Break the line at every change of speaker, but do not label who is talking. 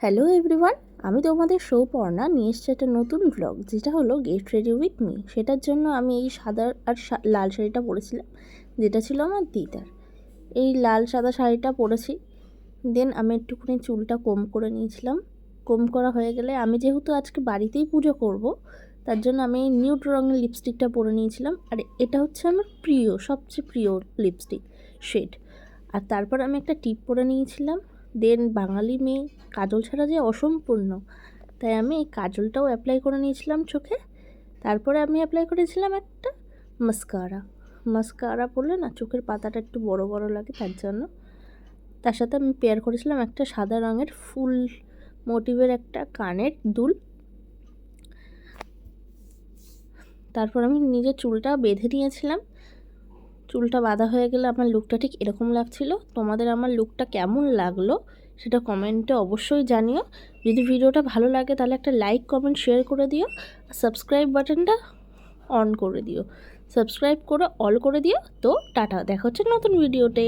Hello everyone, আমি তোমাদের সৌপর্ণা নিয়ে এসেছি একটা নতুন ব্লগ, যেটা হলো গেট রেডি উইথ মি। সেটার জন্য আমি এই সাদা আর লাল শাড়িটা পরেছিলাম, যেটা ছিল আমার দিদার। এই লাল সাদা শাড়িটা পরেছি। দেন আমি একটুখানি চুলটা কম করে নিয়েছিলাম। কম করা হয়ে গেলে, আমি যেহেতু আজকে বাড়িতেই পুজো করব, তার জন্য আমি এই নিউড রঙের লিপস্টিকটা পরে নিয়েছিলাম। আর এটা হচ্ছে আমার প্রিয়, সবচেয়ে প্রিয় লিপস্টিক শেড। আর তারপর আমি একটা টিপ পরে নিয়েছিলাম। দেন বাঙালি মেয়ে কাজল ছাড়া যে অসম্পূর্ণ, তাই আমি এই কাজলটাও অ্যাপ্লাই করে নিয়েছিলাম চোখে। তারপরে আমি অ্যাপ্লাই করেছিলাম একটা মাস্কারা। মাস্কারা পরলে না চোখের পাতাটা একটু বড় বড় লাগে, তার জন্য। তার সাথে আমি পেয়ার করেছিলাম একটা সাদা রঙের ফুল মোটিভের একটা কানের দুল। তারপর আমি নিজের চুলটা বেঁধে নিয়েছিলাম। চুলটা বাঁধা হয়ে গেলে আমার লুকটা ঠিক এরকম লাগছিল। তোমাদের আমার লুকটা কেমন লাগলো সেটা কমেন্টে অবশ্যই জানিও। যদি ভিডিওটা ভালো লাগে তাহলে একটা লাইক, কমেন্ট, শেয়ার করে দিও। আর সাবস্ক্রাইব বাটনটা অন করে দিও, সাবস্ক্রাইব করে অল করে দিও। তো টাটা, দেখা হচ্ছে নতুন ভিডিওতে।